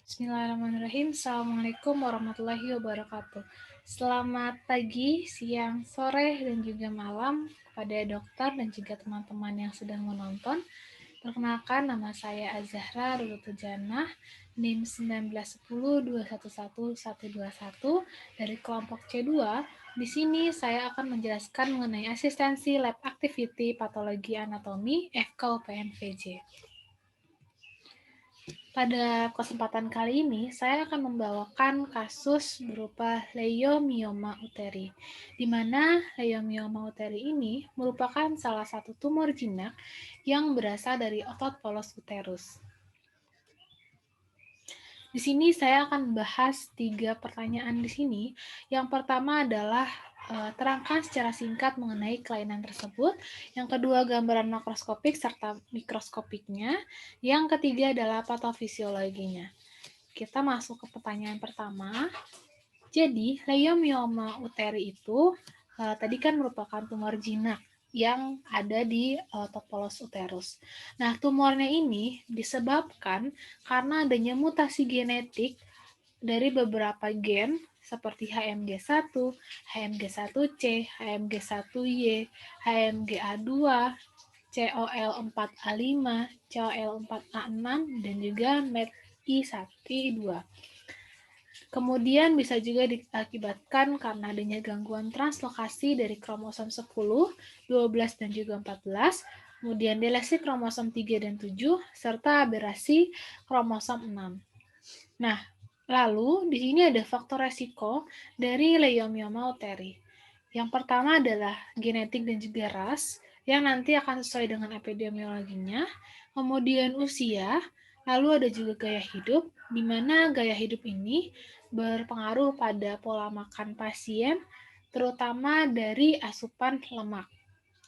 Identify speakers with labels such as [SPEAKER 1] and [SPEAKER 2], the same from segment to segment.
[SPEAKER 1] Bismillahirrahmanirrahim. Assalamualaikum warahmatullahi wabarakatuh. Selamat pagi, siang, sore, dan juga malam kepada dokter dan juga teman-teman yang sedang menonton. Perkenalkan, nama saya Azahra Rulutujana, NIM 191021121 dari kelompok C2. Di sini saya akan menjelaskan mengenai asistensi lab activity patologi anatomi FKUPN-VJ. Pada kesempatan kali ini, saya akan membawakan kasus berupa leiomyoma uteri, di mana leiomyoma uteri ini merupakan salah satu tumor jinak yang berasal dari otot polos uterus. Di sini saya akan bahas 3 pertanyaan di sini. Yang pertama adalah terangkan secara singkat mengenai kelainan tersebut. Yang kedua, gambaran makroskopik serta mikroskopiknya. Yang ketiga adalah patofisiologinya. Kita masuk ke pertanyaan pertama. Jadi, leiomyoma uteri itu tadi kan merupakan tumor jinak yang ada di otot polos uterus. Nah, tumornya ini disebabkan karena adanya mutasi genetik dari beberapa gen seperti HMG1, HMG1C, HMG1Y, HMGA2, COL4A5, COL4A6, dan juga METI1I2. Kemudian bisa juga diakibatkan karena adanya gangguan translokasi dari kromosom 10, 12, dan juga 14, kemudian delesi kromosom 3 dan 7, serta aberasi kromosom 6. Nah, lalu di sini ada faktor resiko dari leiomyoma uteri. Yang pertama adalah genetik dan juga ras, yang nanti akan sesuai dengan epidemiologinya. Kemudian usia, lalu ada juga gaya hidup, di mana gaya hidup ini berpengaruh pada pola makan pasien, terutama dari asupan lemak.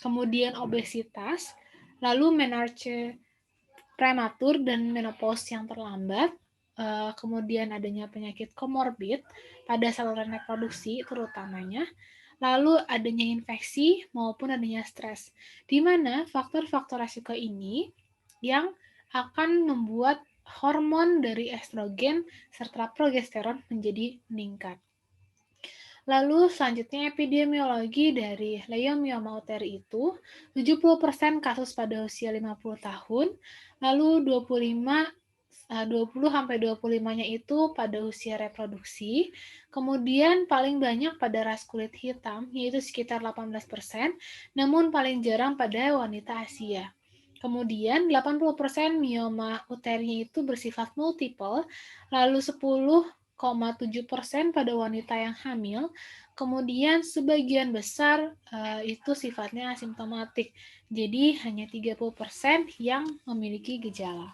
[SPEAKER 1] Kemudian obesitas, lalu menarche prematur dan menopause yang terlambat, kemudian adanya penyakit komorbid pada saluran reproduksi terutamanya, lalu adanya infeksi maupun adanya stres, di mana faktor-faktor resiko ini yang akan membuat hormon dari estrogen serta progesteron menjadi meningkat. Lalu selanjutnya epidemiologi dari leiomyoma uteri itu 70% kasus pada usia 50 tahun, lalu 20 sampai 25-nya itu pada usia reproduksi. Kemudian paling banyak pada ras kulit hitam yaitu sekitar 18%, namun paling jarang pada wanita Asia. Kemudian 80% mioma uterinya itu bersifat multiple, lalu 10,7% pada wanita yang hamil, kemudian sebagian besar itu sifatnya asimptomatik, jadi hanya 30% yang memiliki gejala.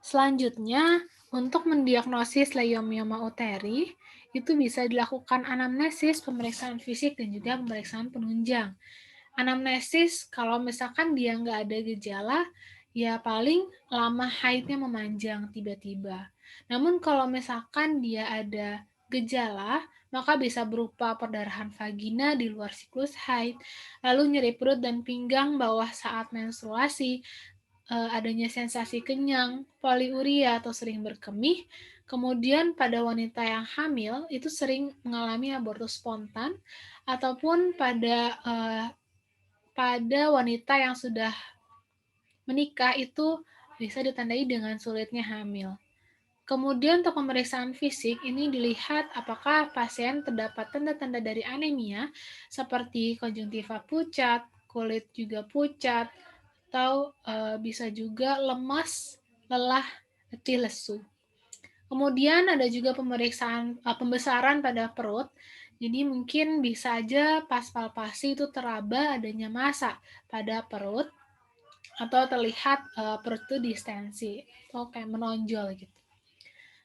[SPEAKER 1] Selanjutnya, untuk mendiagnosis leiomyoma uteri, itu bisa dilakukan anamnesis, pemeriksaan fisik, dan juga pemeriksaan penunjang. Anamnesis, kalau misalkan dia nggak ada gejala, ya paling lama haidnya memanjang tiba-tiba. Namun kalau misalkan dia ada gejala, maka bisa berupa perdarahan vagina di luar siklus haid, lalu nyeri perut dan pinggang bawah saat menstruasi, adanya sensasi kenyang, poliuria atau sering berkemih. Kemudian pada wanita yang hamil itu sering mengalami abortus spontan, ataupun pada wanita yang sudah menikah itu bisa ditandai dengan sulitnya hamil. Kemudian untuk pemeriksaan fisik ini dilihat apakah pasien terdapat tanda-tanda dari anemia seperti konjungtiva pucat, kulit juga pucat, atau bisa juga lemas, lelah, letih lesu. Kemudian ada juga pemeriksaan pembesaran pada perut. Jadi mungkin bisa aja pas palpasi itu teraba adanya massa pada perut atau terlihat perut itu distensi atau kayak menonjol gitu.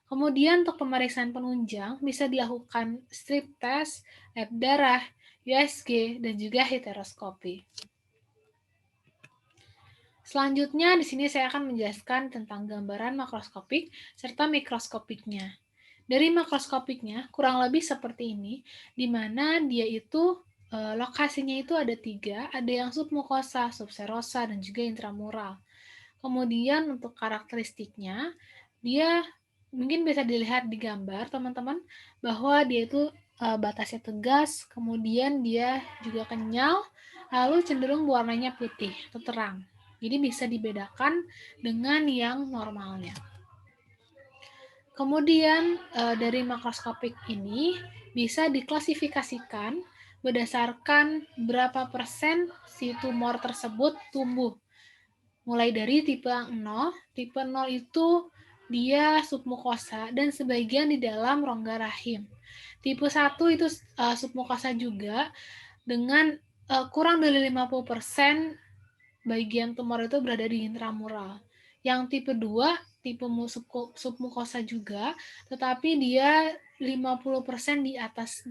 [SPEAKER 1] Kemudian untuk pemeriksaan penunjang bisa dilakukan strip test, lab darah, USG, dan juga heteroskopi. Selanjutnya di sini saya akan menjelaskan tentang gambaran makroskopik serta mikroskopiknya. Dari makroskopiknya kurang lebih seperti ini, di mana dia itu lokasinya itu ada 3, ada yang submukosa, subserosa, dan juga intramural. Kemudian untuk karakteristiknya, dia mungkin bisa dilihat di gambar teman-teman bahwa dia itu batasnya tegas, kemudian dia juga kenyal, lalu cenderung warnanya putih atau terang. Jadi bisa dibedakan dengan yang normalnya. Kemudian dari makroskopik ini bisa diklasifikasikan berdasarkan berapa persen si tumor tersebut tumbuh. Mulai dari tipe 0 itu dia submukosa dan sebagian di dalam rongga rahim. Tipe 1 itu submukosa juga dengan kurang dari 50% bagian tumor itu berada di intramural. Yang tipe 2, tipe submukosa juga, tetapi dia 50% di atas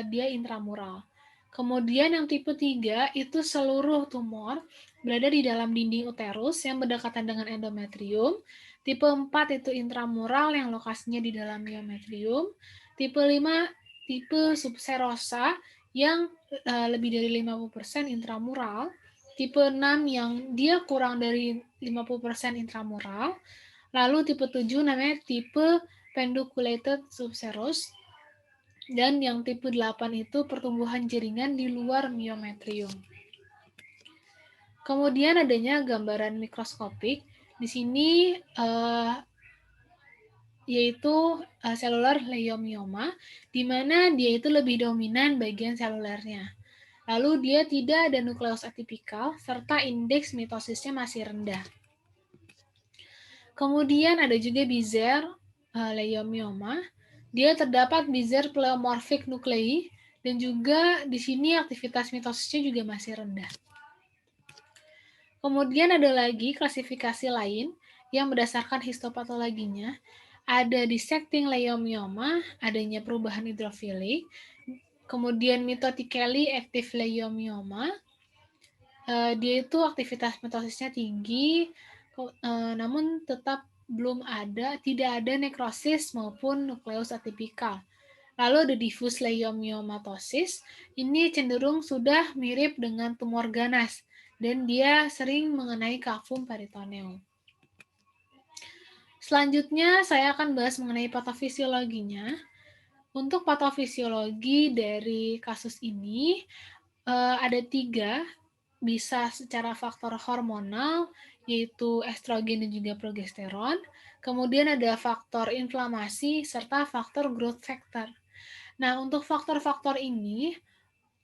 [SPEAKER 1] dia intramural. Kemudian yang tipe 3 itu seluruh tumor berada di dalam dinding uterus yang berdekatan dengan endometrium. Tipe 4 itu intramural yang lokasinya di dalam myometrium. Tipe 5 tipe subserosa yang lebih dari 50% intramural. Tipe 6 yang dia kurang dari 50% intramural. Lalu tipe 7 namanya tipe pedunculated subserous. Dan yang tipe 8 itu pertumbuhan jaringan di luar myometrium. Kemudian adanya gambaran mikroskopik. Di sini yaitu selular leiomyoma, di mana dia itu lebih dominan bagian selulernya. Lalu dia tidak ada nukleus atipikal, serta indeks mitosisnya masih rendah. Kemudian ada juga Bizer leiomyoma. Dia terdapat Bizer pleomorphic nuclei, dan juga di sini aktivitas mitosisnya juga masih rendah. Kemudian ada lagi klasifikasi lain yang berdasarkan histopatologinya. Ada dissecting leiomyoma, adanya perubahan hidrofilik, kemudian mitotically active leiomyoma, dia itu aktivitas mitosisnya tinggi, namun tetap tidak ada nekrosis maupun nukleus atipikal. Lalu ada diffuse leiomyomatosis, ini cenderung sudah mirip dengan tumor ganas, dan dia sering mengenai kavum peritoneum. Selanjutnya, saya akan bahas mengenai patofisiologinya. Untuk patofisiologi dari kasus ini, ada 3, bisa secara faktor hormonal, yaitu estrogen dan juga progesteron. Kemudian ada faktor inflamasi, serta faktor growth factor. Nah, untuk faktor-faktor ini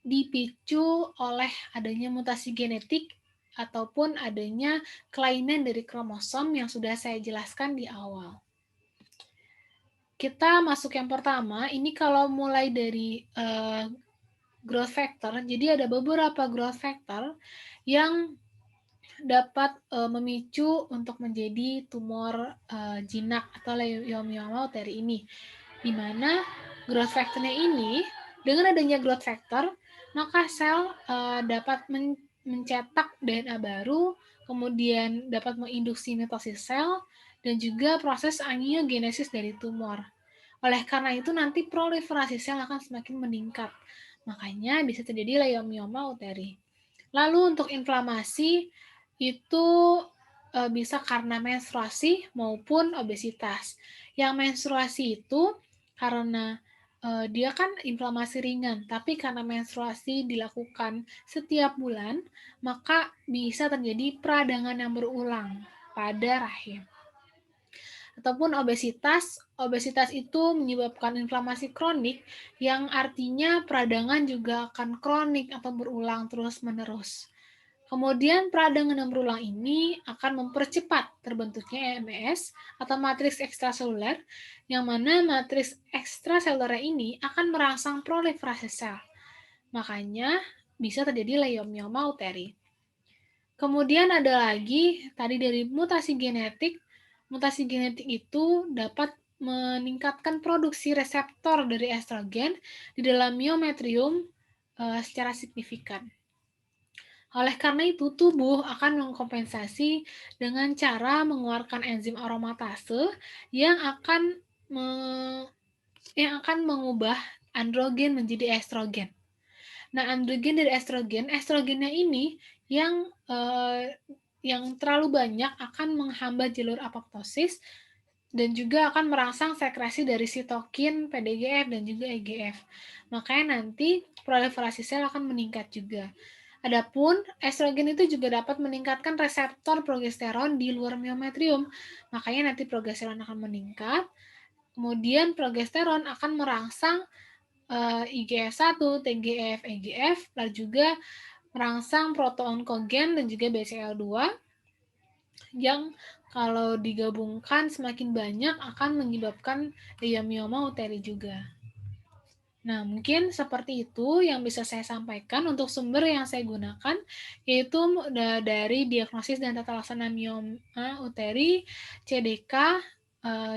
[SPEAKER 1] dipicu oleh adanya mutasi genetik ataupun adanya kelainan dari kromosom yang sudah saya jelaskan di awal. Kita masuk yang pertama, ini kalau mulai dari growth factor, jadi ada beberapa growth factor yang dapat memicu untuk menjadi tumor jinak atau leiomyoma uteri ini, di mana growth factornya ini, dengan adanya growth factor, maka sel dapat mencetak DNA baru, kemudian dapat menginduksi mitosis sel, dan juga proses angiogenesis dari tumor. Oleh karena itu nanti proliferasi sel akan semakin meningkat. Makanya bisa terjadi leiomyoma uteri. Lalu untuk inflamasi itu bisa karena menstruasi maupun obesitas. Yang menstruasi itu karena dia kan inflamasi ringan, tapi karena menstruasi dilakukan setiap bulan, maka bisa terjadi peradangan yang berulang pada rahim. Ataupun obesitas itu menyebabkan inflamasi kronik, yang artinya peradangan juga akan kronik atau berulang terus-menerus. Kemudian peradangan yang berulang ini akan mempercepat terbentuknya EMS atau matriks ekstraseluler, yang mana matriks ekstraseluler ini akan merangsang proliferasi sel. Makanya bisa terjadi leiomyoma uteri. Kemudian ada lagi tadi dari mutasi genetik. Mutasi genetik itu dapat meningkatkan produksi reseptor dari estrogen di dalam myometrium secara signifikan. Oleh karena itu, tubuh akan mengkompensasi dengan cara mengeluarkan enzim aromatase yang akan mengubah androgen menjadi estrogen. Nah, androgen dari estrogennya ini yang terlalu banyak akan menghambat jalur apoptosis, dan juga akan merangsang sekresi dari sitokin, PDGF, dan juga EGF. Makanya nanti proliferasi sel akan meningkat juga. Adapun estrogen itu juga dapat meningkatkan reseptor progesteron di luar miometrium. Makanya nanti progesteron akan meningkat. Kemudian progesteron akan merangsang IGF-1, TGF, EGF, lalu juga merangsang protoonkogen dan juga BCL2 yang kalau digabungkan semakin banyak akan menyebabkan leiomyoma uteri juga. Nah, mungkin seperti itu yang bisa saya sampaikan untuk sumber yang saya gunakan, yaitu dari diagnosis dan tata laksana mioma uteri CDK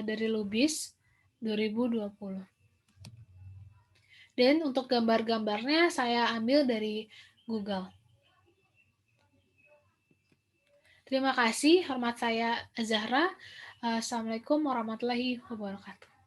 [SPEAKER 1] dari Lubis 2020. Dan untuk gambar-gambarnya saya ambil dari Google. Terima kasih, hormat saya Zahra. Assalamualaikum warahmatullahi wabarakatuh.